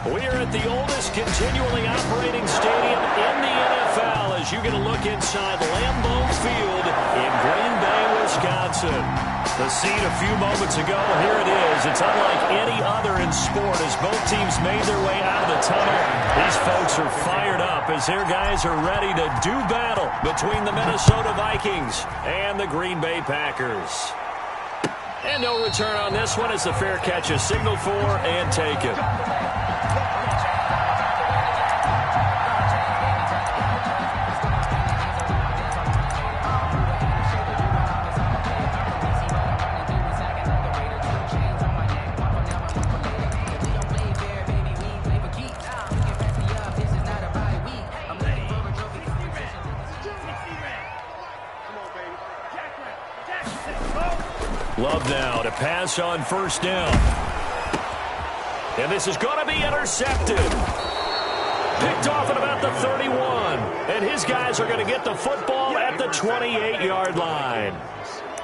We are at the oldest continually operating stadium in the NFL as you get a look inside Lambeau Field in Green Bay, Wisconsin. The scene a few moments ago, here it is. It's unlike any other in sport as both teams made their way out of the tunnel. These folks are fired up as their guys are ready to do battle between the Minnesota Vikings and the Green Bay Packers. And no return on this one as the fair catch is signaled for and taken. Love now to pass on first down. And this is going to be intercepted. Picked off at about the 31. And his guys are going to get the football at the 28-yard line.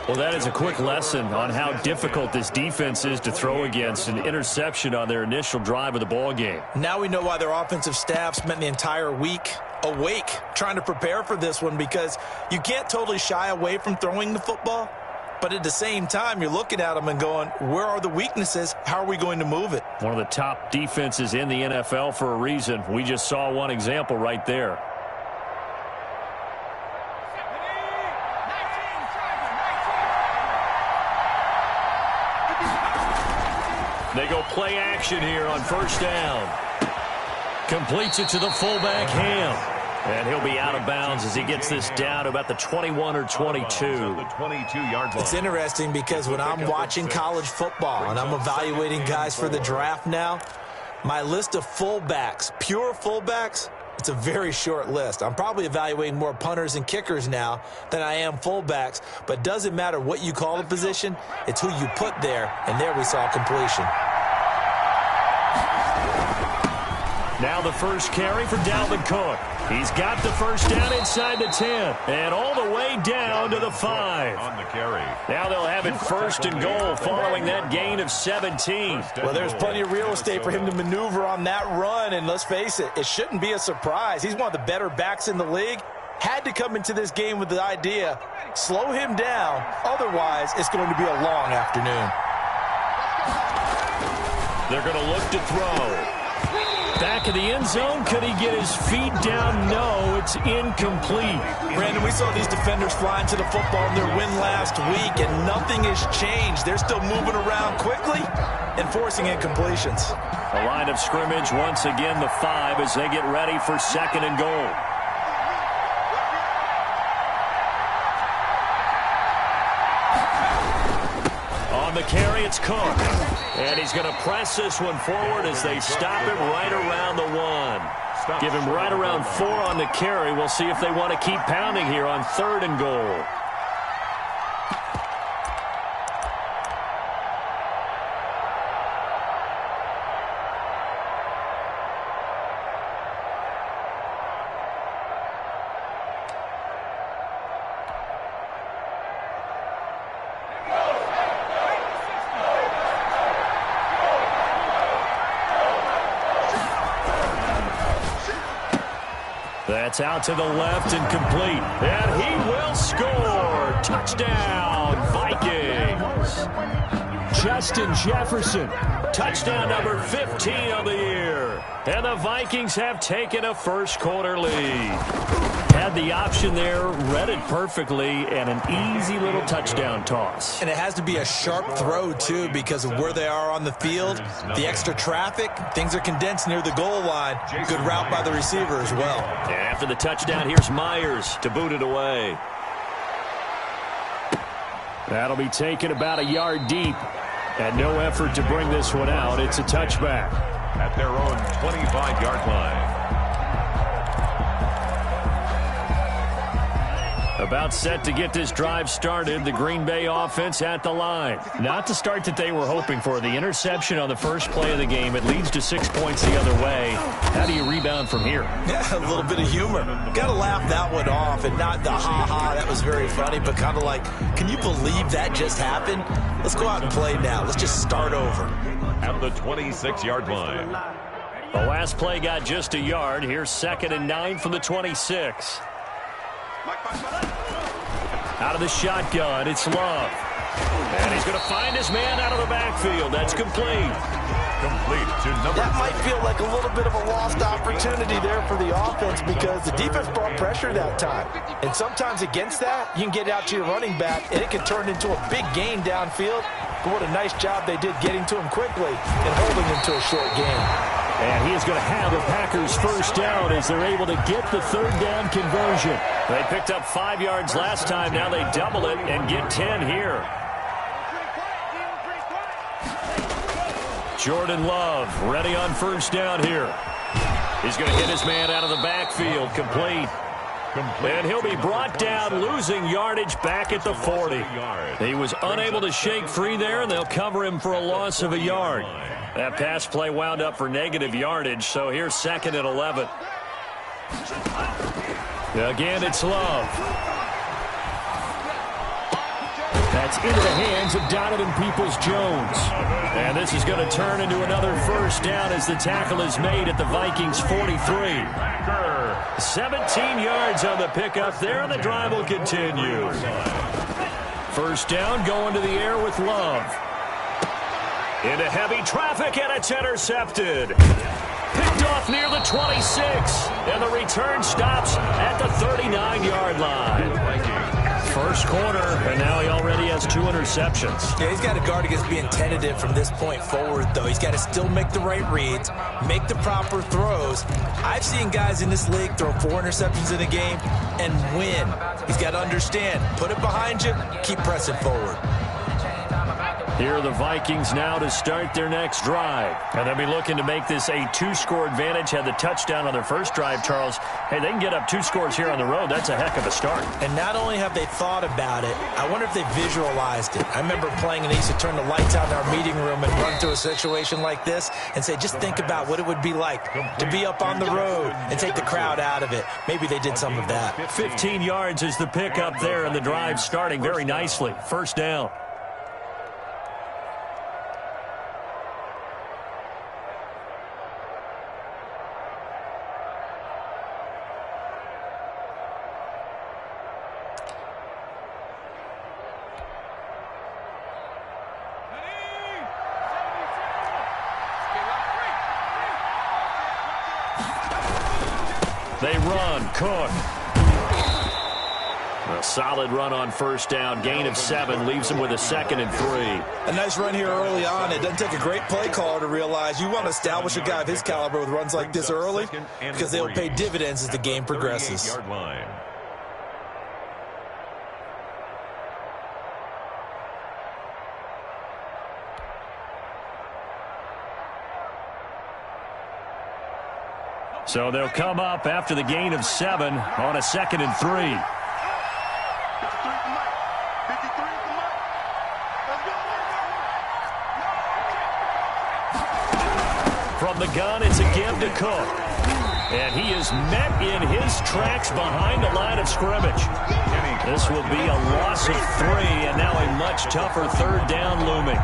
Well, that is a quick lesson on how difficult this defense is to throw against. An interception on their initial drive of the ball game. Now we know why their offensive staff spent the entire week awake trying to prepare for this one, because you can't totally shy away from throwing the football. But at the same time, you're looking at them and going, where are the weaknesses? How are we going to move it? One of the top defenses in the NFL for a reason. We just saw one example right there. They go play action here on first down. Completes it to the fullback, Ham. And he'll be out of bounds as he gets this down to about the 21 or 22. It's interesting because when I'm watching college football and I'm evaluating guys for the draft now, my list of fullbacks, pure fullbacks, it's a very short list. I'm probably evaluating more punters and kickers now than I am fullbacks, but doesn't matter what you call the position, it's who you put there, and there we saw completion. Now the first carry for Dalvin Cook. He's got the first down inside the 10 and all the way down to the 5. On the carry. Now they'll have it first and goal following that gain of 17. Well, there's plenty of real estate for him to maneuver on that run, and let's face it, it shouldn't be a surprise. He's one of the better backs in the league. Had to come into this game with the idea, slow him down, otherwise it's going to be a long afternoon. They're going to look to throw. Back of the end zone, could he get his feet down? No, it's incomplete. Brandon, we saw these defenders flying to the football in their win last week, and nothing has changed. They're still moving around quickly and forcing incompletions. The line of scrimmage, once again, the 5 as they get ready for second and goal. On the carry, it's Cook. And he's going to press this one forward as they stop him right around the 1. Give him right around 4 on the carry. We'll see if they want to keep pounding here on third and goal. That's out to the left and complete. And he will score. Touchdown, Vikings. Justin Jefferson. Touchdown number 15 of the year. And the Vikings have taken a first quarter lead. Had the option there, read it perfectly, and an easy little touchdown toss. And it has to be a sharp throw, too, because of where they are on the field. The extra traffic, things are condensed near the goal line. Good route by the receiver as well. And after the touchdown, here's Myers to boot it away. That'll be taken about a yard deep. And no effort to bring this one out. It's a touchback. At their own 25-yard line. About set to get this drive started. The Green Bay offense at the line. Not the start that they were hoping for. The interception on the first play of the game. It leads to 6 points the other way. How do you rebound from here? Yeah, a little bit of humor. Got to laugh that one off, and not the ha-ha, that was very funny, but kind of like, can you believe that just happened? Let's go out and play now. Let's just start over. At the 26-yard line. The last play got just a yard. Here's 2nd and 9 from the 26. Out of the shotgun, it's Love. And he's going to find his man out of the backfield. That's complete. Complete to number. That might feel like a little bit of a lost opportunity there for the offense because the defense brought pressure that time. And sometimes against that, you can get out to your running back, and it can turn into a big gain downfield. But what a nice job they did getting to him quickly and holding him to a short gain. And he is going to have the Packers first down as they're able to get the 3rd down conversion. They picked up 5 yards last time. Now they double it and get 10 here. Jordan Love ready on first down here. He's going to hit his man out of the backfield. Complete. And he'll be brought down, losing yardage back at the 40. He was unable to shake free there, and they'll cover him for a loss of a yard. That pass play wound up for negative yardage, so here's 2nd and 11. Again, it's Love. That's into the hands of Donovan Peoples-Jones. And this is going to turn into another first down as the tackle is made at the Vikings 43. 17 yards on the pickup there, and the drive will continue. First down going to the air with Love. Into heavy traffic, and it's intercepted. Picked off near the 26, and the return stops at the 39-yard line. First corner, and now he already has 2 interceptions. Yeah, he's got to guard against being tentative from this point forward, though. He's got to still make the right reads, make the proper throws. I've seen guys in this league throw 4 interceptions in a game and win. He's got to understand, put it behind you, keep pressing forward. Here are the Vikings now to start their next drive. And they'll be looking to make this a 2-score advantage. Had the touchdown on their first drive, Charles. Hey, they can get up 2 scores here on the road. That's a heck of a start. And not only have they thought about it, I wonder if they visualized it. I remember playing and they used to turn the lights out in our meeting room and run through a situation like this and say, just think about what it would be like to be up on the road and take the crowd out of it. Maybe they did some of that. 15 yards is the pickup there, and the drive starting very nicely. First down. They run. Cook. A solid run on first down. Gain of 7 leaves him with a 2nd and 3. A nice run here early on. It doesn't take a great play caller to realize you want to establish a guy of his caliber with runs like this early because they'll pay dividends as the game progresses. So they'll come up after the gain of 7 on a 2nd and 3. From the gun, it's a give to Cook. And he is met in his tracks behind the line of scrimmage. This will be a loss of 3, and now a much tougher 3rd down looming.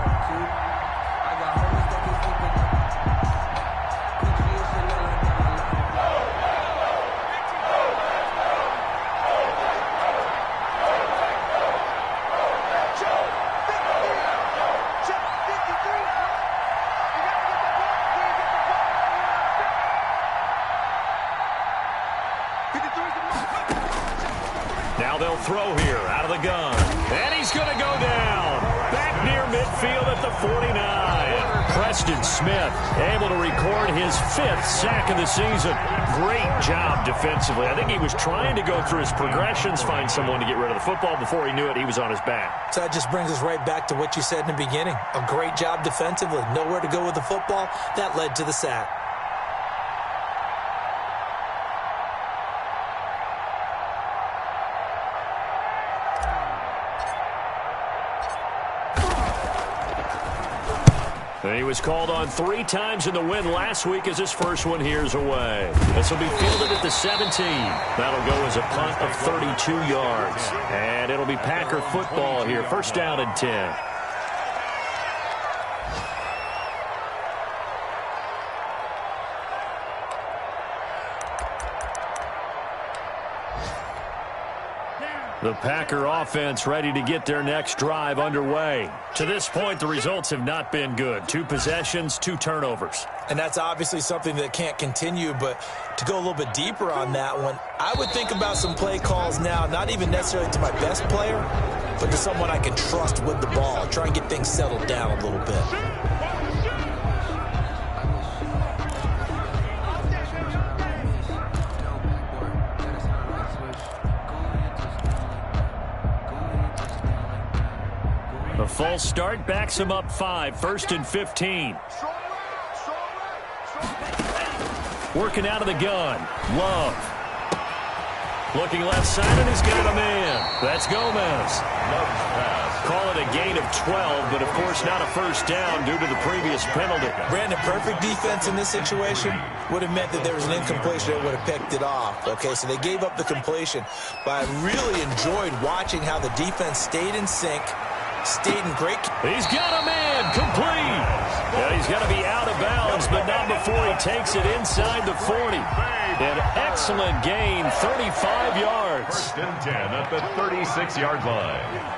Now they'll throw here out of the gun. And he's going to go down. Back near midfield at the 49. Preston Smith able to record his 5th sack of the season. Great job defensively. I think he was trying to go through his progressions, find someone to get rid of the football. Before he knew it, he was on his back. So that just brings us right back to what you said in the beginning. A great job defensively. Nowhere to go with the football. That led to the sack. He was called on 3 times in the win last week as his first one here's away. This will be fielded at the 17. That'll go as a punt of 32 yards. And it'll be Packer football here. First down and 10. The Packer offense ready to get their next drive underway. To this point, the results have not been good. 2 possessions, 2 turnovers. And that's obviously something that can't continue, but to go a little bit deeper on that one, I would think about some play calls now, not even necessarily to my best player, but to someone I can trust with the ball. Try and get things settled down a little bit. A false start backs him up 5, 1st and 15. Working out of the gun. Love. Looking left side, and he's got a man. That's Gomez. Call it a gain of 12, but of course not a first down due to the previous penalty. Brandon, perfect defense in this situation would have meant that there was an incompletion that would have picked it off. Okay, so they gave up the completion, but I really enjoyed watching how the defense stayed in sync, stayed in great. He's got a man, complete. Yeah, he's got to be out of bounds, but not before he takes it inside the 40. An excellent gain, 35 yards. 1st and 10 at the 36-yard line.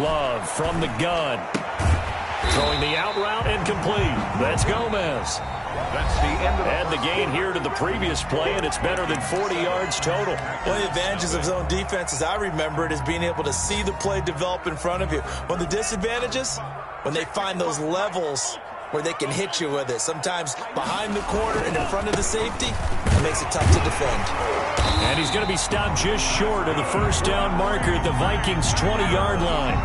Love from the gun. Throwing the out route and complete. That's Gomez. That's the end of Add the gain here to the previous play, and it's better than 40 yards total. One of the advantages of zone defense, as I remember it, is being able to see the play develop in front of you. One of the disadvantages, when they find those levels where they can hit you with it. Sometimes behind the corner and in front of the safety, it makes it tough to defend. And he's going to be stopped just short of the first down marker at the Vikings' 20-yard line.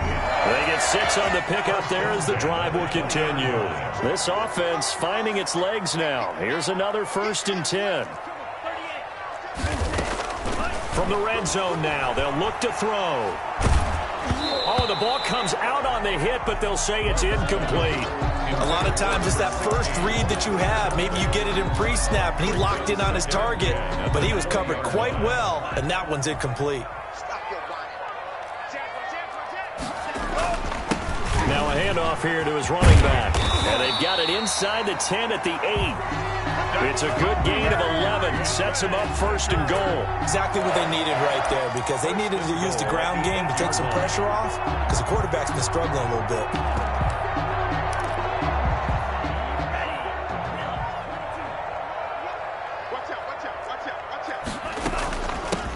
They get 6 on the pickup there as the drive will continue. This offense finding its legs now. Here's another 1st and 10. From the red zone now, they'll look to throw. Oh, the ball comes out on the hit, but they'll say it's incomplete. A lot of times it's that first read that you have. Maybe you get it in pre-snap, and he locked in on his target, but he was covered quite well, and that one's incomplete. Now a handoff here to his running back. And they've got it inside the 10 at the 8. It's a good gain of 11. Sets him up 1st and goal. Exactly what they needed right there, because they needed to use the ground game to take some pressure off, because the quarterback's been struggling a little bit.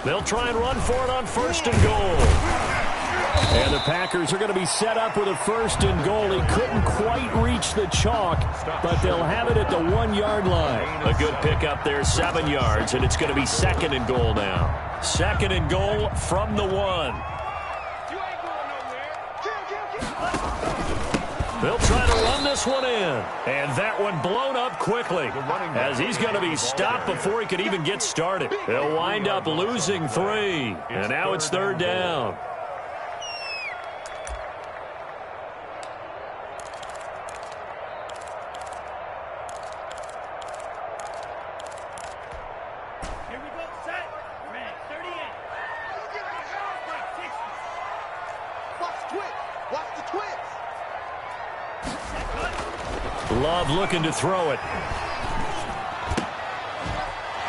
They'll try and run for it on 1st and goal. And the Packers are going to be set up with a 1st and goal. He couldn't quite reach the chalk, but they'll have it at the 1-yard line. A good pickup there, 7 yards, and it's going to be 2nd and goal now. 2nd and goal from the 1. They'll try to run this one in. And that one blown up quickly as he's going to be stopped before he could even get started. They'll wind up losing 3. And now it's 3rd down. Love looking to throw it.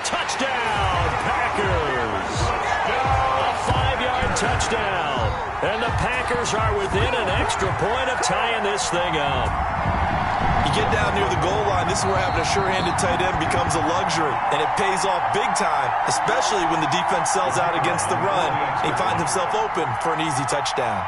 Touchdown, Packers! A 5-yard touchdown. And the Packers are within an extra point of tying this thing up. You get down near the goal line, this is where having a sure-handed tight end becomes a luxury, and it pays off big time, especially when the defense sells out against the run. He finds himself open for an easy touchdown.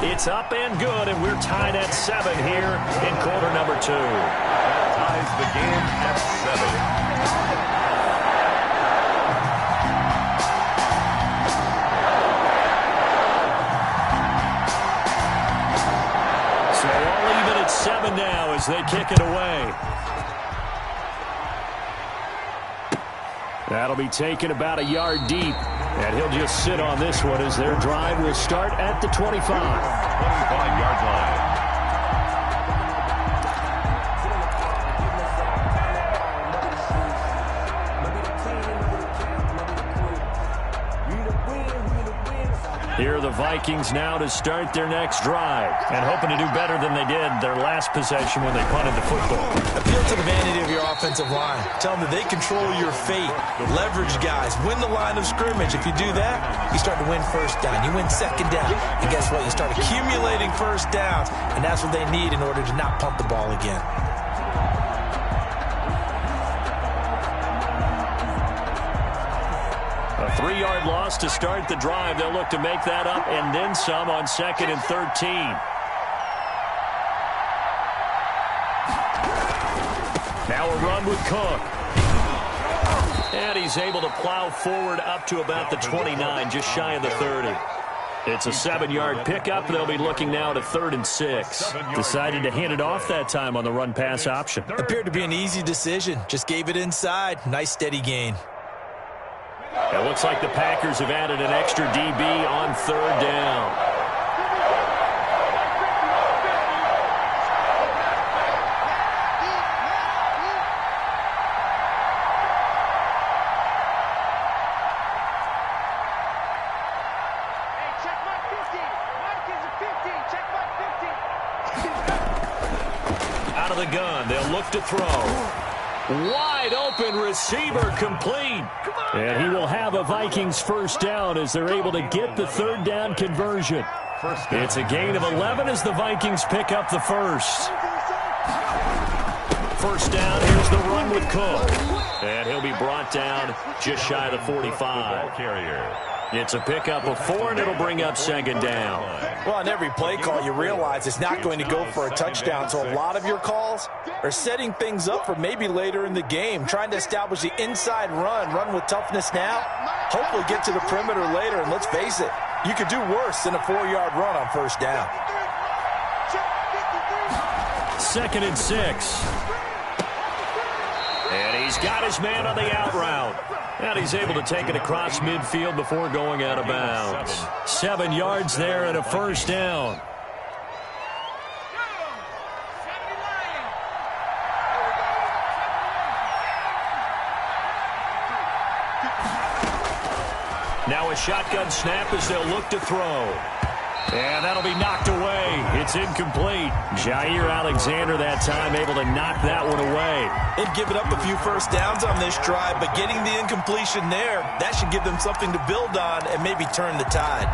It's up and good, and we're tied at 7 here in quarter number 2. That ties the game at 7. So all even at 7 now as they kick it away. That'll be taken about a yard deep. And he'll just sit on this one as their drive will start at the 25. 25-yard line. Here are the Vikings now to start their next drive, and hoping to do better than they did their last possession when they punted the football. Appeal to the vanity of your offensive line. Tell them that they control your fate. Leverage guys. Win the line of scrimmage. If you do that, you start to win first down. You win second down. And guess what? You start accumulating first downs, and that's what they need in order to not punt the ball again. A 3-yard loss to start the drive. They'll look to make that up and then some on 2nd and 13. Now a run with Cook. And he's able to plow forward up to about the 29, just shy of the 30. It's a 7-yard pickup. They'll be looking now to 3rd and 6. Decided to hand it off that time on the run-pass option. Appeared to be an easy decision. Just gave it inside. Nice steady gain. It looks like the Packers have added an extra DB on 3rd down. Out of the gun, they'll look to throw. Wide open receiver complete. And he will have a Vikings first down as they're able to get the 3rd down conversion. It's a gain of 11 as the Vikings pick up the first. First down, here's the run with Cook. And he'll be brought down just shy of the 45. It's a pickup of 4, and it'll bring up 2nd down. Well, on every play call, you realize it's not going to go for a touchdown. So a lot of your calls are setting things up for maybe later in the game, trying to establish the inside run with toughness now, hopefully get to the perimeter later. And let's face it, you could do worse than a 4-yard run on first down. 2nd and 6. And he's got his man on the out route. And he's able to take it across midfield before going out of bounds. 7 yards there and a first down. Now a shotgun snap as they'll look to throw. And that'll be knocked away. It's incomplete. Jair Alexander that time able to knock that one away. They've given up a few first downs on this drive, but getting the incompletion there, that should give them something to build on and maybe turn the tide.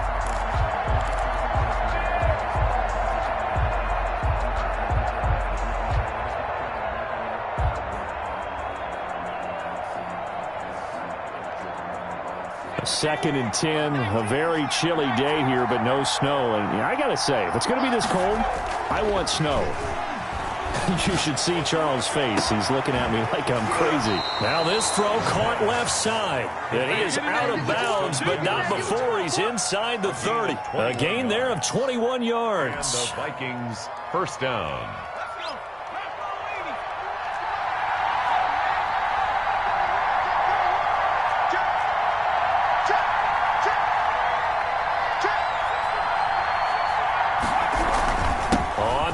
Second and 10, a very chilly day here, but no snow. And I got to say, if it's going to be this cold, I want snow. You should see Charles' face. He's looking at me like I'm crazy. Now this throw caught left side. And he is out of bounds, but not before he's inside the 30. A gain there of 21 yards. And the Vikings first down.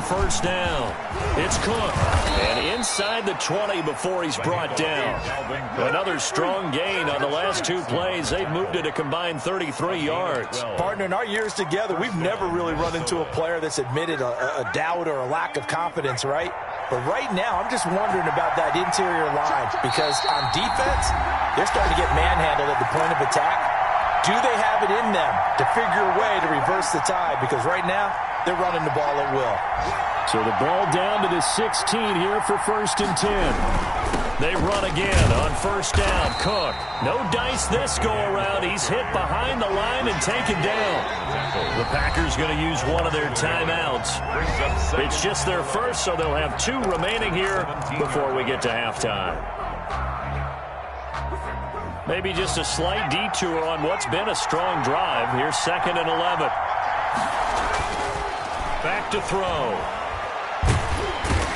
First down. It's Cook. And inside the 20 before he's brought down. Another strong gain on the last 2 plays. They've moved it a combined 33 yards. Partner, in our years together, we've never really run into a player that's admitted a doubt or a lack of confidence, right? But right now, I'm just wondering about that interior line. Because on defense, they're starting to get manhandled at the point of attack. Do they have it in them to figure a way to reverse the tide? Because right now, they're running the ball at will. So the ball down to the 16 here for 1st and 10. They run again on first down. Cook. No dice this go around. He's hit behind the line and taken down. The Packers going to use one of their timeouts. It's just their first, so they'll have 2 remaining here before we get to halftime. Maybe just a slight detour on what's been a strong drive. Here's 2nd and 11. Back to throw.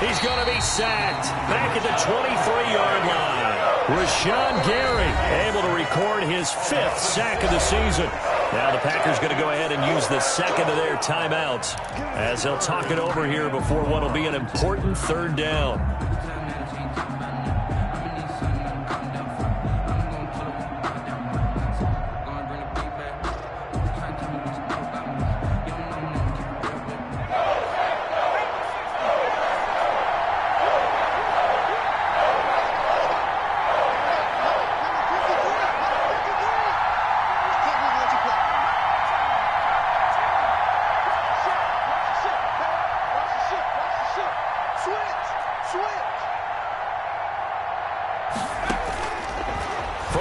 He's going to be sacked. Back at the 23-yard line. Rashawn Gary able to record his 5th sack of the season. Now the Packers going to go ahead and use the 2nd of their timeouts as they'll talk it over here before what will be an important 3rd down.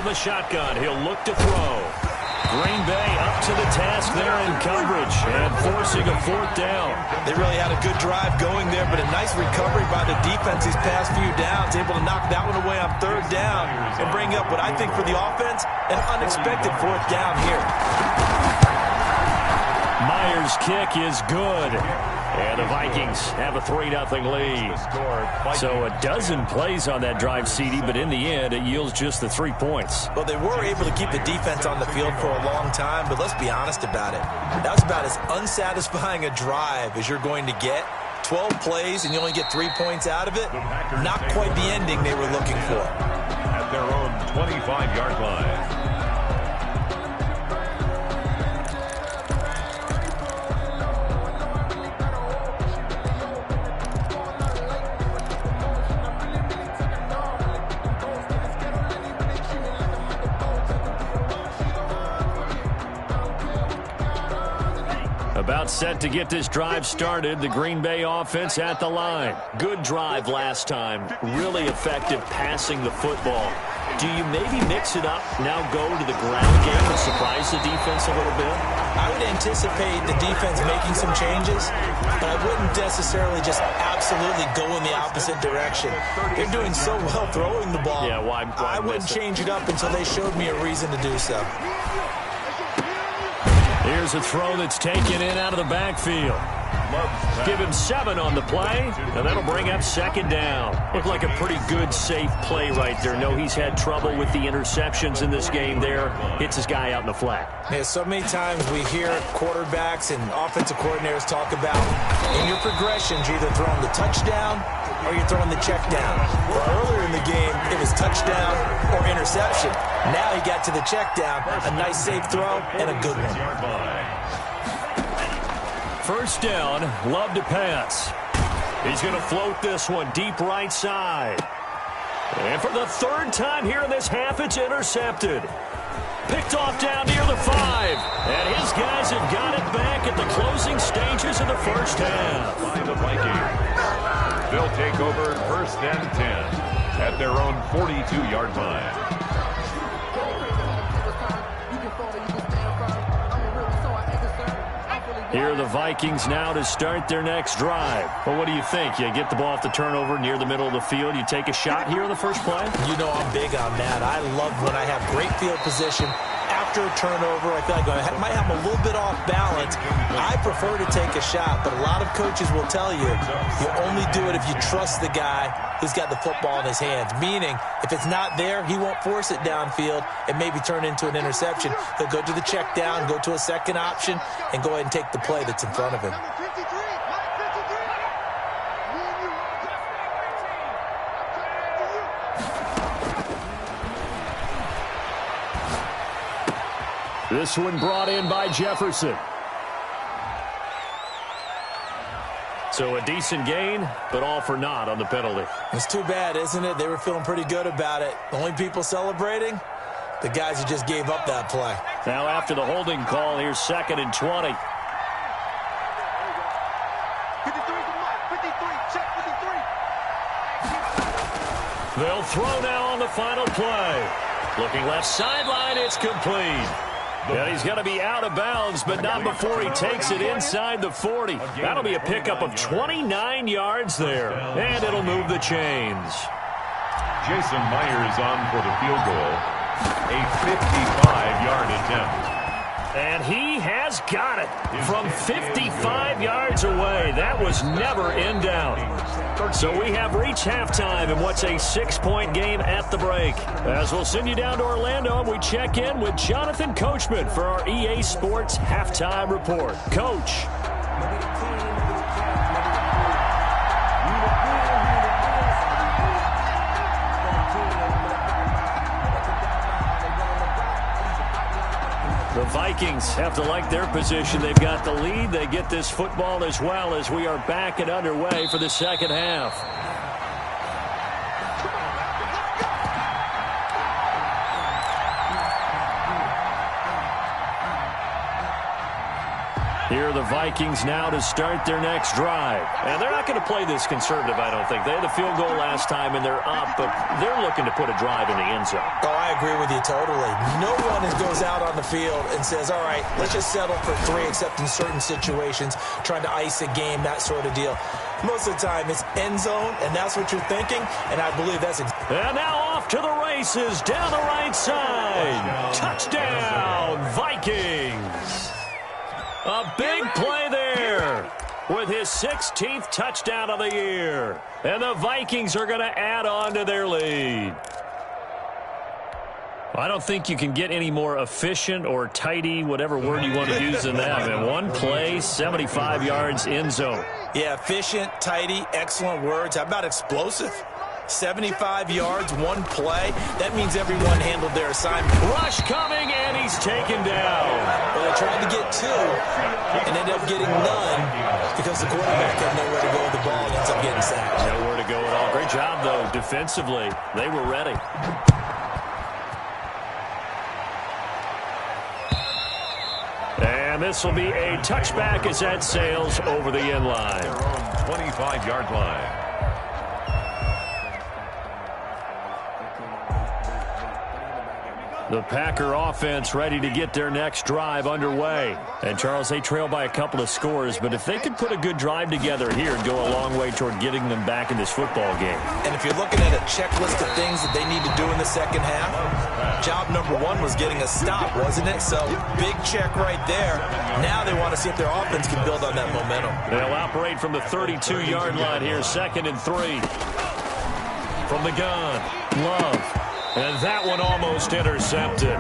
the shotgun. He'll look to throw. Green Bay up to the task there in coverage and forcing a 4th down. They really had a good drive going there, but a nice recovery by the defense these past few downs, able to knock that one away on 3rd down and bring up what I think for the offense, an unexpected 4th down here. Myers' kick is good. And the Vikings have a 3-0 lead. So a dozen plays on that drive, CD, but in the end, it yields just the 3 points. Well, they were able to keep the defense on the field for a long time, but let's be honest about it. That was about as unsatisfying a drive as you're going to get. 12 plays, and you only get 3 points out of it. Not quite the ending they were looking for. At their own 25-yard line. About set to get this drive started. The Green Bay offense at the line. Good drive last time. Really effective passing the football. Do you maybe mix it up, now go to the ground game and surprise the defense a little bit? I would anticipate the defense making some changes, but I wouldn't necessarily just absolutely go in the opposite direction. They're doing so well throwing the ball. Yeah, why I wouldn't change it up until they showed me a reason to do so. Here's a throw that's taken in out of the backfield. Give him 7 on the play, and that'll bring up 2nd down. Looked like a pretty good, safe play right there. No, he's had trouble with the interceptions in this game there. Hits his guy out in the flat. Yeah, so many times we hear quarterbacks and offensive coordinators talk about in your progressions, you're either throwing the touchdown or you're throwing the check down. Well, earlier in the game, it was touchdown or interception. Now he got to the check down, a nice safe throw, and a good one. 1st down, Love to pass. He's going to float this one deep right side. And for the 3rd time here in this half, it's intercepted. Picked off down near the 5. And his guys have got it back at the closing stages of the 1st half. By the Vikings. They'll take over 1st and 10 at their own 42-yard line. Here are the Vikings now to start their next drive. Well, what do you think? You get the ball off the turnover near the middle of the field. You take a shot here on the first play? You know I'm big on that. I love when I have great field position. After a turnover, I feel like I might have a little bit off balance. I prefer to take a shot, but a lot of coaches will tell you only do it if you trust the guy who's got the football in his hands. Meaning, if it's not there, he won't force it downfield and maybe turn into an interception. He'll go to the check down, go to a second option, and go ahead and take the play that's in front of him. This one brought in by Jefferson. So a decent gain, but all for naught on the penalty. It's too bad, isn't it? They were feeling pretty good about it. The only people celebrating, the guys who just gave up that play. Now after the holding call, here's 2nd and 20. 53, they'll throw now on the final play. Looking left sideline, it's complete. And he's going to be out of bounds, but not before he takes it inside the 40. That'll be a pickup of 29 yards there, and it'll move the chains. Jason Myers on for the field goal, a 55-yard attempt. And he has got it from 55 yards away. That was never in doubt. So we have reached halftime in what's a 6-point game at the break. As we'll send you down to Orlando, and we check in with Jonathan Coachman for our EA Sports Halftime Report. Coach. The Vikings have to like their position. They've got the lead. They get this football as well as we are back and underway for the second half. Here are the Vikings now to start their next drive. And they're not going to play this conservative, I don't think. They had the field goal last time, and they're up, but they're looking to put a drive in the end zone. Oh, I agree with you totally. No one goes out on the field and says, all right, let's just settle for 3, except in certain situations, trying to ice a game, that sort of deal. Most of the time, it's end zone, and that's what you're thinking, and I believe that's exactly. And now off to the races, down the right side. Touchdown, Vikings. A big play there with his 16th touchdown of the year. And the Vikings are going to add on to their lead. I don't think you can get any more efficient or tidy, whatever word you want to use in that. And one play, 75 yards, end zone. Yeah, efficient, tidy, excellent words. How about explosive? 75 yards, one play. That means everyone handled their assignment. Rush coming, and he's taken down. Well, they tried to get 2 and ended up getting none because the quarterback had nowhere to go with the ball and ends up getting sacked. Nowhere to go at all. Great job, though, defensively. They were ready. And this will be a touchback as that sails over the end line. 25-yard line. The Packer offense ready to get their next drive underway. And, Charles, they trail by a couple of scores, but if they could put a good drive together here and go a long way toward getting them back in this football game. And if you're looking at a checklist of things that they need to do in the second half, job number 1 was getting a stop, wasn't it? So, big check right there. Now they want to see if their offense can build on that momentum. They'll operate from the 32-yard line here, 2nd and 3. From the gun, Love. And that one almost intercepted.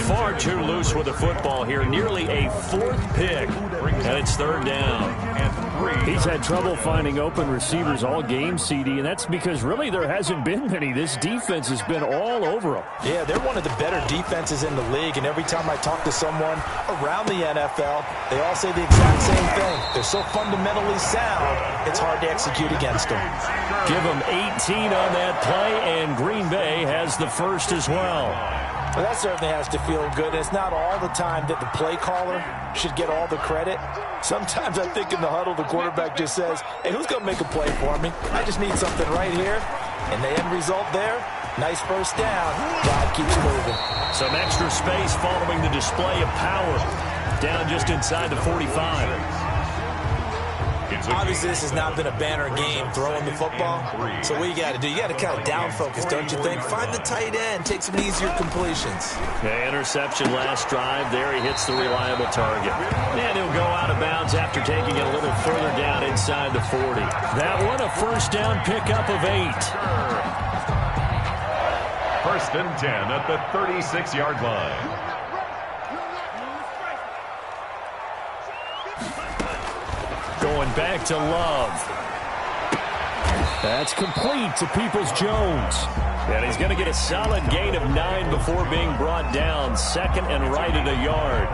Far too loose with the football here. Nearly a 4th pick. And it's 3rd down. He's had trouble finding open receivers all game, CD, and that's because really there hasn't been many. This defense has been all over them. Yeah, they're one of the better defenses in the league, and every time I talk to someone around the NFL, they all say the exact same thing. They're so fundamentally sound, it's hard to execute against them. Give them 18 on that play, and Green Bay has the first as well. Well, that certainly has to feel good. It's not all the time that the play caller should get all the credit. Sometimes I think in the huddle, the quarterback just says, hey, who's going to make a play for me? I just need something right here. And the end result there, nice first down. God keeps moving. Some extra space following the display of power. Down just inside the 45. Obviously, this has not been a banner game throwing the football. So what you got to do, you got to kind of down focus, don't you think? Find the tight end, take some easier completions. Yeah, interception last drive. There he hits the reliable target. And he'll go out of bounds after taking it a little further down inside the 40. That one, a first down pickup of 8. 1st and 10 at the 36-yard line. Going back to Love. That's complete to Peoples-Jones. And he's going to get a solid gain of 9 before being brought down. 2nd and right at a yard.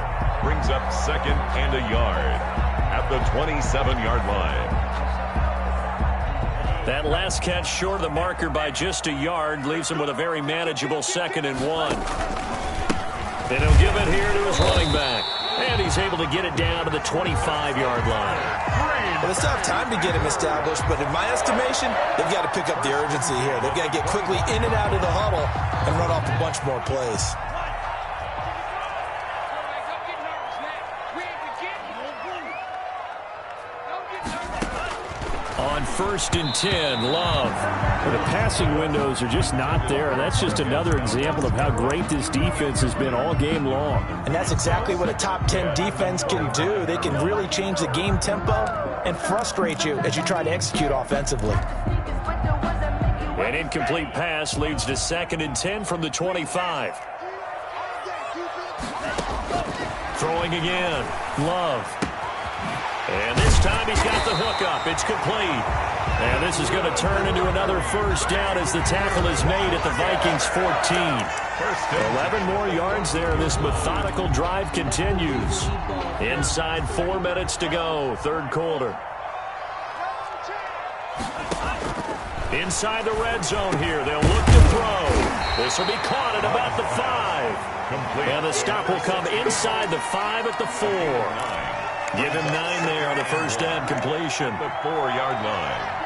Brings up 2nd and a yard at the 27-yard line. That last catch short of the marker by just a yard leaves him with a very manageable 2nd and 1. And he'll give it here to his running back. And he's able to get it down to the 25-yard line. Well, it's not time to get him established, but in my estimation, they've got to pick up the urgency here. They've got to get quickly in and out of the huddle and run off a bunch more plays. On 1st and 10, Love. Well, the passing windows are just not there, and that's just another example of how great this defense has been all game long. And that's exactly what a top 10 defense can do. They can really change the game tempo and frustrate you as you try to execute offensively. An incomplete pass leads to 2nd and 10 from the 25. Throwing again, Love. And this time he's got the hook up. It's complete. And this is going to turn into another first down as the tackle is made at the Vikings 14. 11 more yards there. This methodical drive continues. Inside 4 minutes to go, 3rd quarter. Inside the red zone here. They'll look to throw. This will be caught at about the 5. And the stop will come inside the 5 at the 4. Give him 9 there on the first down completion. The 4-yard line.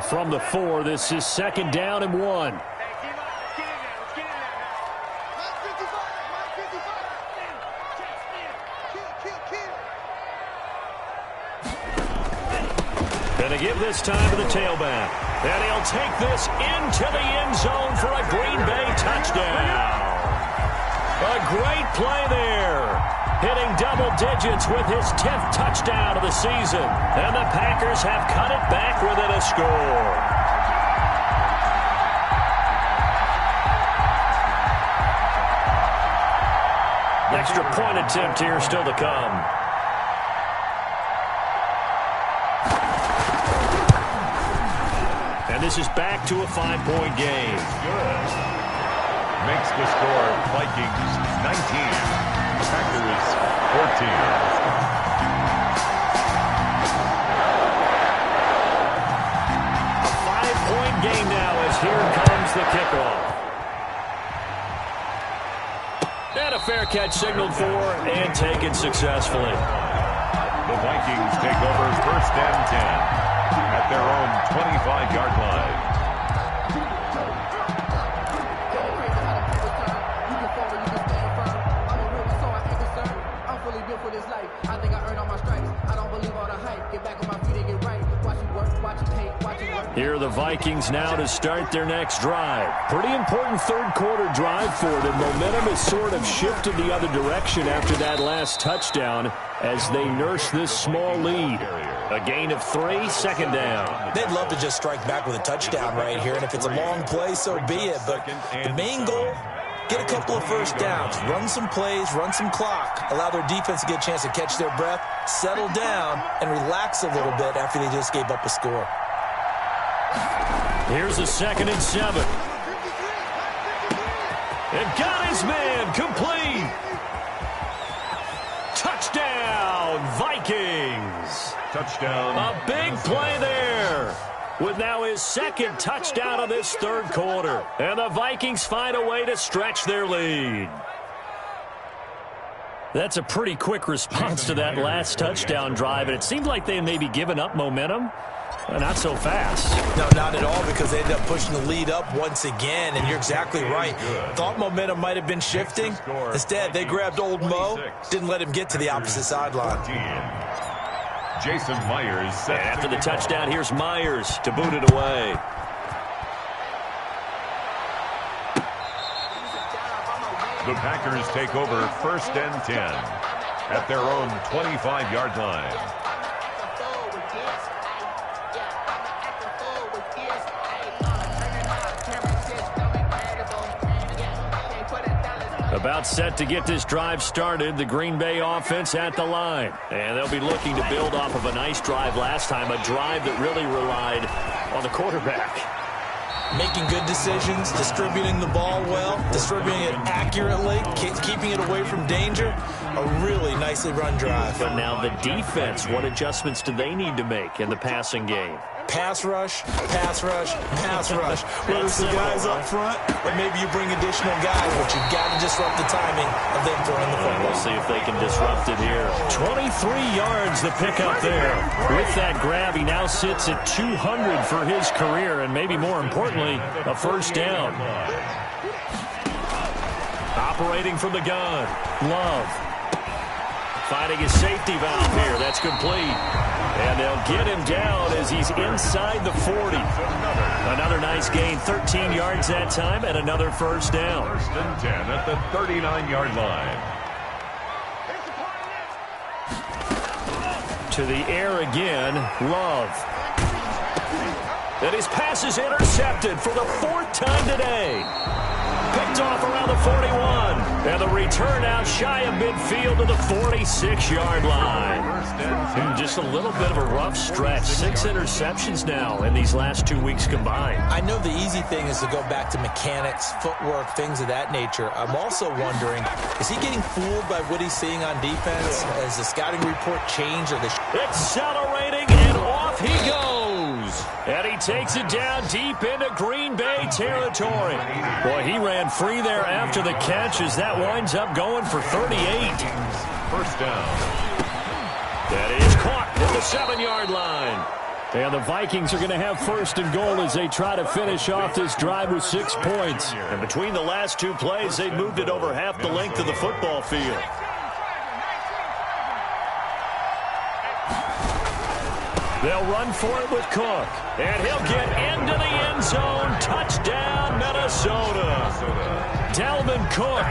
From the 4, this is 2nd down and 1. Going to give this time to the tailback. And he'll take this into the end zone for a Green Bay touchdown. A great play there. Hitting double digits with his 10th touchdown of the season. And the Packers have cut it back within a score. Extra point attempt here still to come. And this is back to a 5-point game. Good. Makes the score Vikings 19. Packers 14. A 5-point game now as here comes the kickoff. And a fair catch signaled for and taken successfully. The Vikings take over 1st and 10 at their own 25-yard line. Here are the Vikings now to start their next drive. Pretty important third-quarter drive for them. Momentum has sort of shifted the other direction after that last touchdown as they nurse this small lead. A gain of 3, 2nd down. They'd love to just strike back with a touchdown right here, and if it's a long play, so be it. But the main goal, get a couple of first downs, run some plays, run some clock, allow their defense to get a chance to catch their breath, settle down, and relax a little bit after they just gave up a score. Here's a 2nd and 7. And got his man complete. Touchdown, Vikings. Touchdown. A big play there. With now his 2nd touchdown of this third quarter. And the Vikings find a way to stretch their lead. That's a pretty quick response to that last touchdown drive. And it seemed like they may be giving up momentum. Not so fast. No, not at all, because they ended up pushing the lead up once again, and you're exactly right. Thought momentum might have been shifting. Instead, they grabbed old Mo, didn't let him get to the opposite sideline. Jason Myers. And after the touchdown, here's Myers to boot it away. The Packers take over 1st and 10 at their own 25-yard line. About set to get this drive started, the Green Bay offense at the line. And they'll be looking to build off of a nice drive last time, a drive that really relied on the quarterback. Making good decisions, distributing the ball well, distributing it accurately, keeping it away from danger. A really nicely run drive. But now the defense, what adjustments do they need to make in the passing game? Pass rush, pass rush, pass rush. Whether it's the guys up front or maybe you bring additional guys, but you've got to disrupt the timing of them throwing the football. We'll see if they can disrupt it here. 23 yards the pickup there. With that grab, he now sits at 200 for his career, and maybe more importantly, a first down. Operating from the gun, Love. Finding his safety valve here. That's complete. And they'll get him down as he's inside the 40. Another nice gain, 13 yards that time, and another first down. 1st and 10 at the 39-yard line. To the air again, Love. And his pass is intercepted for the 4th time today. Picked off around the 41. And the return out shy of midfield to the 46-yard line. Just a little bit of a rough stretch. 6 interceptions now in these last 2 weeks combined. I know the easy thing is to go back to mechanics, footwork, things of that nature. I'm also wondering, is he getting fooled by what he's seeing on defense? Has the scouting report changed? Or Accelerating, and off he goes. And he takes it down deep into Green Bay territory. Boy, he ran free there after the catch as that winds up going for 38. First down. That is caught at the 7-yard line. And the Vikings are going to have first and goal as they try to finish off this drive with 6 points. And between the last 2 plays, they moved it over half the length of the football field. They'll run for it with Cook. And he'll get into the end zone. Touchdown, Minnesota. Dalvin Cook,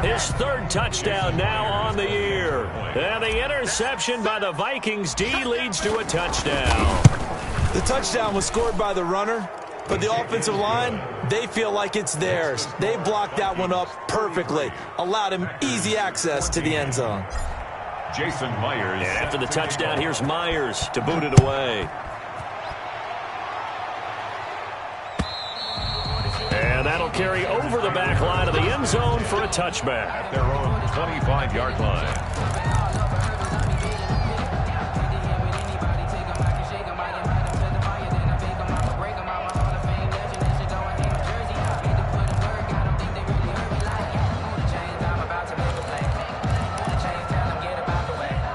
his 3rd touchdown now on the year. And the interception by the Vikings D leads to a touchdown. The touchdown was scored by the runner, but the offensive line, they feel like it's theirs. They blocked that one up perfectly, allowed him easy access to the end zone. Jason Myers. And after the touchdown, here's Myers to boot it away. And that'll carry over the back line of the end zone for a touchback. At their own 25-yard line.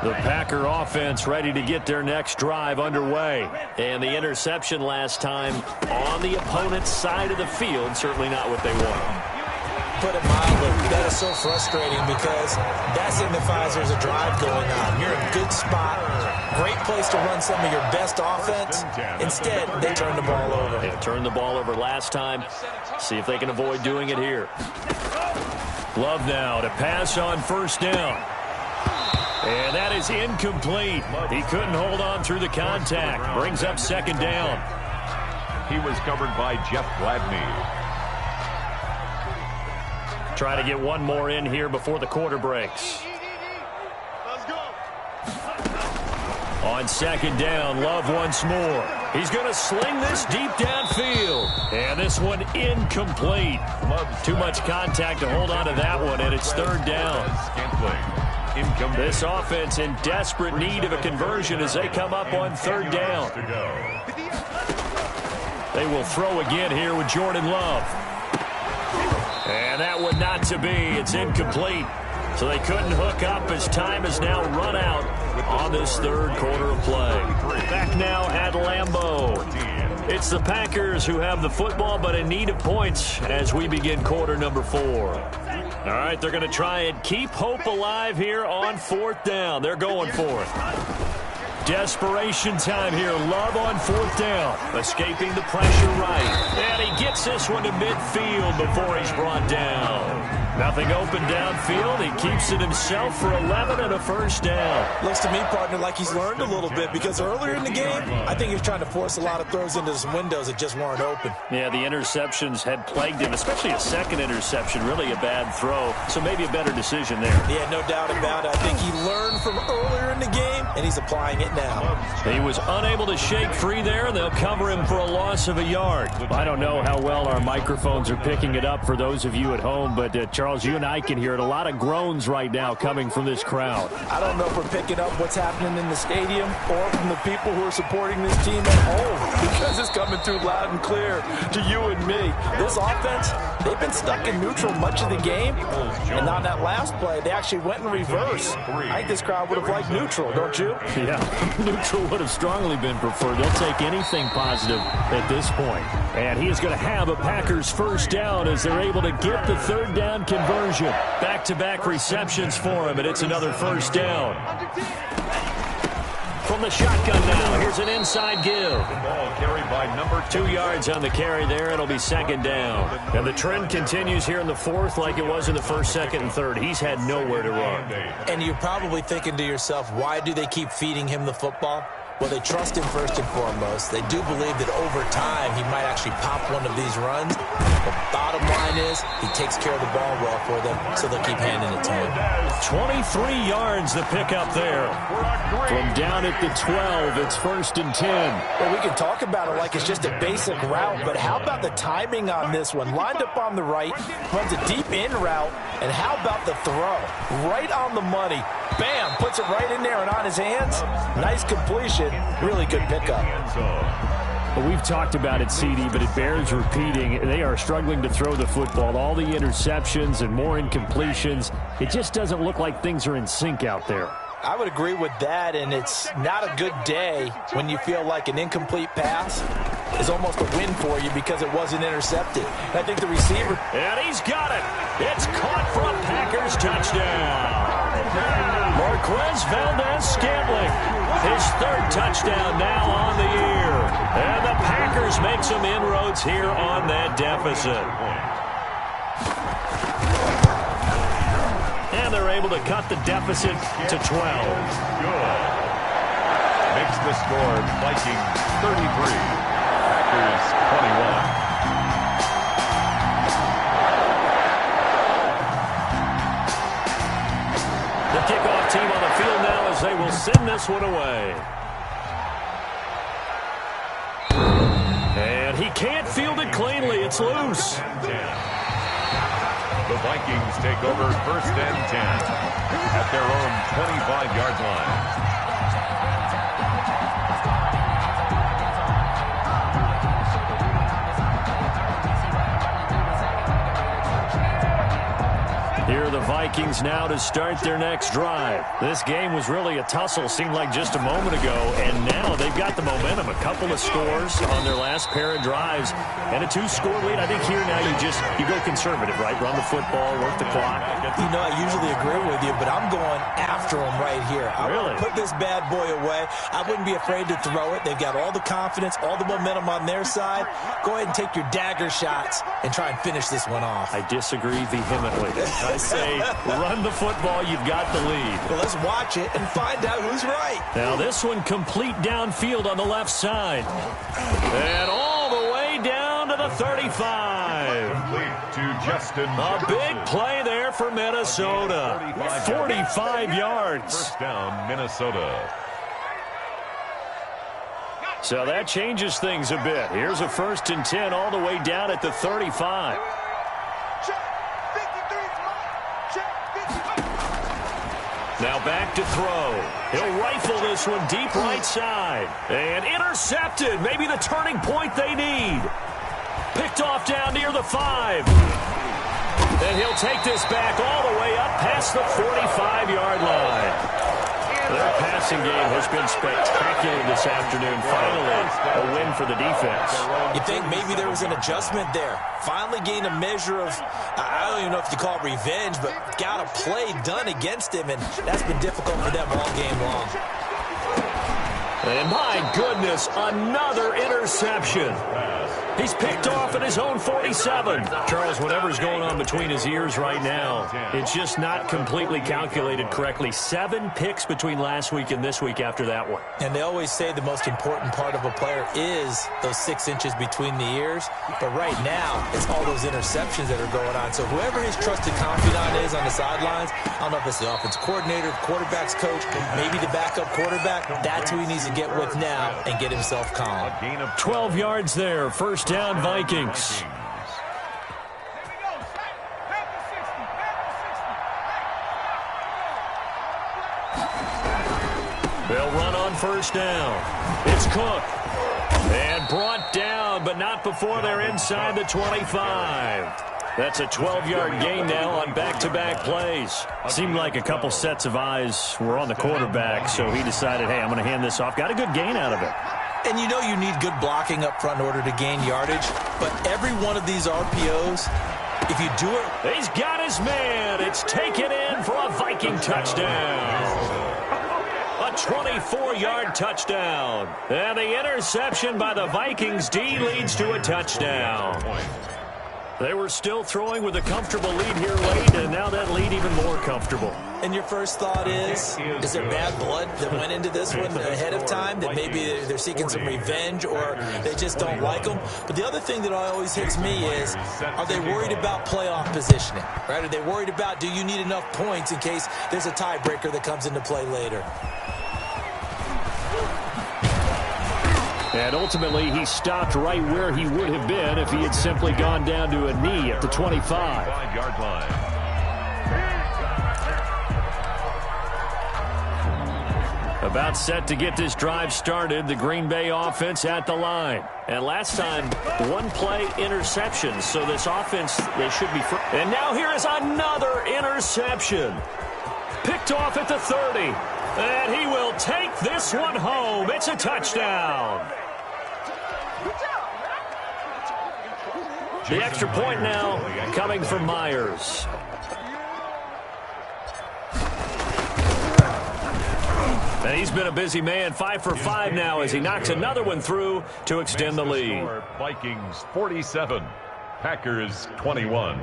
The Packer offense ready to get their next drive underway. And the interception last time on the opponent's side of the field, certainly not what they want. Put it mildly, that is so frustrating because that signifies there's a drive going on. You're in a good spot, great place to run some of your best offense. Instead, they turn the ball over. They turned the ball over last time. See if they can avoid doing it here. Love now to pass on first down. And that is incomplete. He couldn't hold on through the contact. Brings up second down. He was covered by Jeff Gladney. Try to get one more in here before the quarter breaks. Let's go. On second down, Love once more. He's going to sling this deep downfield. And this one incomplete. Too much contact to hold on to that one, and it's third down. This offense in desperate need of a conversion as they come up on third down. They will throw again here with Jordan Love. And that one not to be. It's incomplete. So they couldn't hook up as time has now run out on this third quarter of play. Back now at Lambeau. It's the Packers who have the football but in need of points as we begin quarter number 4. All right, they're going to try and keep hope alive here on fourth down. They're going for it. Desperation time here. Love on fourth down. Escaping the pressure right. And he gets this one to midfield before he's brought down. Nothing open downfield. He keeps it himself for 11 and a first down. Looks to me, partner, like he's learned a little bit because earlier in the game, I think he was trying to force a lot of throws into some windows that just weren't open. Yeah, the interceptions had plagued him, especially a second interception. Really a bad throw, so maybe a better decision there. Yeah, no doubt about it. I think he learned from earlier in the game, and he's applying it now. He was unable to shake free there, and they'll cover him for a loss of a yard. I don't know how well our microphones are picking it up for those of you at home, but Charles, you and I can hear it. A lot of groans right now coming from this crowd. I don't know if we're picking up what's happening in the stadium or from the people who are supporting this team at home because it's coming through loud and clear to you and me. This offense, they've been stuck in neutral much of the game, and on that last play, they actually went in reverse. I think this crowd would have liked neutral, don't you? Yeah, neutral would have strongly been preferred. They'll take anything positive at this point. And he is going to have a Packers first down as they're able to get the third down conversion. Back-to-back receptions for him, and it's another first down. From the shotgun now, here's an inside give. Ball carried by number 2 yards on the carry there. It'll be second down. And the trend continues here in the fourth like it was in the first, second, and third. He's had nowhere to run. And you're probably thinking to yourself, why do they keep feeding him the football? Well, they trust him first and foremost. They do believe that over time he might actually pop one of these runs. The bottom line is he takes care of the ball well for them, so they'll keep handing it to him. 23 yards the pickup there. From down at the 12, it's first and 10. Well, we can talk about it like it's just a basic route, but how about the timing on this one? Lined up on the right, runs a deep in route, and how about the throw? Right on the money. Bam, puts it right in there and on his hands. Nice completion. Really good pickup. Well, we've talked about it, CD, but it bears repeating. They are struggling to throw the football. All the interceptions and more incompletions. It just doesn't look like things are in sync out there. I would agree with that, and it's not a good day when you feel like an incomplete pass is almost a win for you because it wasn't intercepted. And I think the receiver... And he's got it. It's caught for a Packers touchdown. Marquez Valdez-Scantling, his third touchdown now on the year. And the Packers make some inroads here on that deficit. And they're able to cut the deficit to 12. Good. Makes the score Vikings 33, Packers 21. The kickoff team on the field now as they will send this one away. And he can't field it cleanly. It's loose. The Vikings take over first and 10 at their own 25-yard line. Here are the Vikings now to start their next drive. This game was really a tussle, seemed like just a moment ago, and now they've got the momentum. A couple of scores on their last pair of drives, and a 2-score lead. I think here now you go conservative, right? Run the football, work the clock. You know, I usually agree with you, but I'm going after them right here. I really? Put this bad boy away. I wouldn't be afraid to throw it. They've got all the confidence, all the momentum on their side. Go ahead and take your dagger shots and try and finish this one off. I disagree vehemently. I say run the football. You've got the lead. Well, let's watch it and find out who's right. Now this one complete downfield on the left side. And all the way down to the 35. Complete to Justin A big play there for Minnesota. 45 yards. First down, Minnesota. So that changes things a bit. Here's a 1st and 10 all the way down at the 35. Now back to throw. He'll rifle this one deep right side. And intercepted. Maybe the turning point they need. Picked off down near the 5. And he'll take this back all the way up past the 45-yard line. Their passing game has been spectacular this afternoon. Finally, a win for the defense. You think maybe there was an adjustment there. Finally gained a measure of, I don't even know if you call it revenge, but got a play done against him, and that's been difficult for them all game long. And my goodness, another interception. He's picked off at his own 47. Charles, whatever's going on between his ears right now, it's just not completely calculated correctly. 7 picks between last week and this week after that one. And they always say the most important part of a player is those 6 inches between the ears. But right now, it's all those interceptions that are going on. So whoever his trusted confidant is on the sidelines, I don't know if it's the offense coordinator, the quarterback's coach, maybe the backup quarterback, that's who he needs to get with now and get himself calm. 12 yards there. First down, Vikings. They'll run on first down. It's Cook. And brought down, but not before they're inside the 25. That's a 12-yard gain now on back-to-back plays. Seemed like a couple sets of eyes were on the quarterback, so he decided, hey, I'm going to hand this off. Got a good gain out of it. And you know you need good blocking up front in order to gain yardage, but every one of these RPOs, if you do it... He's got his man. It's taken in for a Viking touchdown. A 24-yard touchdown. And the interception by the Vikings D leads to a touchdown. They were still throwing with a comfortable lead here late, and now that lead even more comfortable. And your first thought is there bad blood that went into this one ahead of time, that maybe they're seeking some revenge or they just don't like them? But the other thing that always hits me is, are they worried about playoff positioning? Right? Are they worried about, do you need enough points in case there's a tiebreaker that comes into play later? And ultimately, he stopped right where he would have been if he had simply gone down to a knee at the 25. 5-yard line. A About set to get this drive started. The Green Bay offense at the line. And last time, one-play interception. So this offense, they should be free. And now here is another interception. Picked off at the 30. And he will take this one home. It's a touchdown. The extra point now coming from Myers. And he's been a busy man, 5 for 5 now as he knocks another one through to extend the lead. Vikings 47, Packers 21.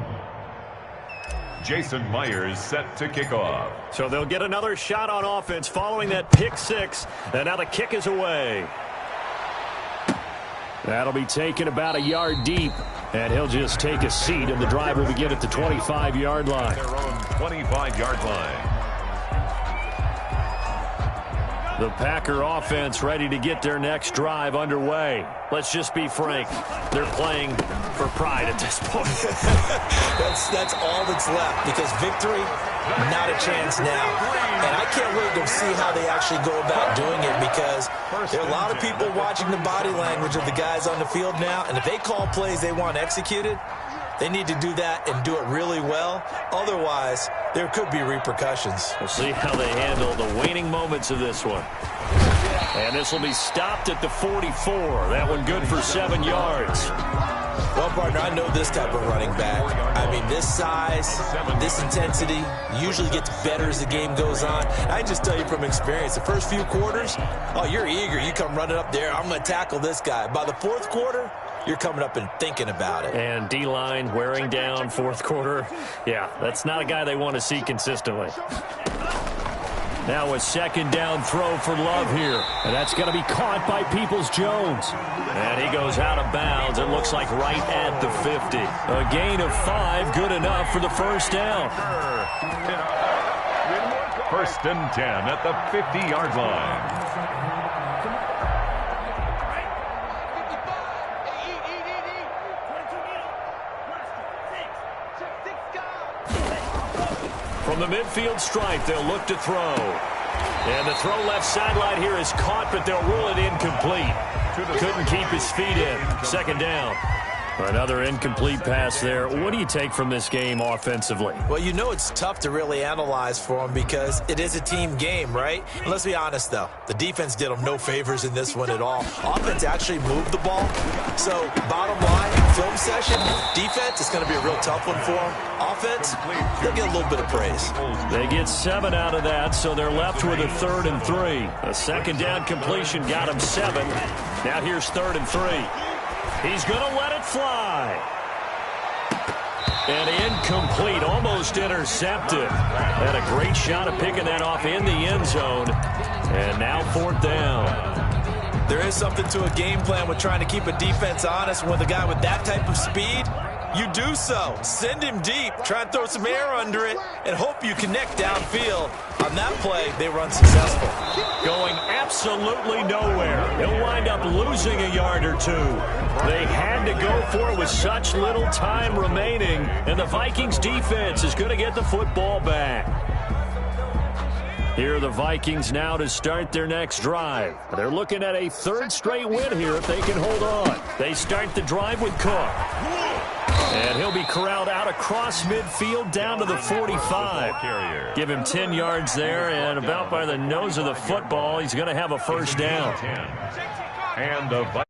Jason Myers set to kick off. So they'll get another shot on offense following that pick 6. And now the kick is away. That'll be taken about a yard deep. And he'll just take a seat, and the drive will begin at the 25-yard line. Their own 25-yard line. The Packer offense ready to get their next drive underway. Let's just be frank. They're playing for pride at this point. That's all that's left, because victory, not a chance now. And I can't wait to see how they actually go about doing it, because there are a lot of people watching the body language of the guys on the field now, and if they call plays they want executed, they need to do that and do it really well. Otherwise, there could be repercussions. We'll see how they handle the waning moments of this one. And this will be stopped at the 44. That one good for 7 yards. Well, partner, I know this type of running back. I mean, this size, this intensity usually gets better as the game goes on. I just tell you from experience, the first few quarters, oh, you're eager. You come running up there, I'm going to tackle this guy. By the fourth quarter, you're coming up and thinking about it. And D-line wearing down fourth quarter. Yeah, that's not a guy they want to see consistently. Now a second down throw for Love here. And that's going to be caught by Peoples-Jones. And he goes out of bounds. It looks like right at the 50. A gain of 5, good enough for the first down. First and 10 at the 50-yard line. From the midfield stripe, they'll look to throw. And the throw left sideline here is caught, but they'll rule it incomplete. Couldn't keep his feet in. Second down. Another incomplete pass there. What do you take from this game offensively? Well, you know it's tough to really analyze for them because it is a team game, right? And let's be honest, though. The defense did them no favors in this one at all. Offense actually moved the ball. So, bottom line, film session, defense is going to be a real tough one for them. Offense, they'll get a little bit of praise. They get 7 out of that, so they're left with a 3rd and 3. A second down completion got them 7. Now here's 3rd and 3. He's going to let it fly. And incomplete, almost intercepted. Had a great shot at picking that off in the end zone. And now 4th down. There is something to a game plan with trying to keep a defense honest. With a guy with that type of speed, you do so. Send him deep, try and throw some air under it, and hope you connect downfield. On that play, they were unsuccessful. Going absolutely nowhere. He'll wind up losing a yard or 2. They had to go for it with such little time remaining, and the Vikings defense is going to get the football back. Here are the Vikings now to start their next drive. They're looking at a 3rd straight win here if they can hold on. They start the drive with Cook. And he'll be corralled out across midfield down to the 45. Give him 10 yards there, and about by the nose of the football, he's going to have a first down. And the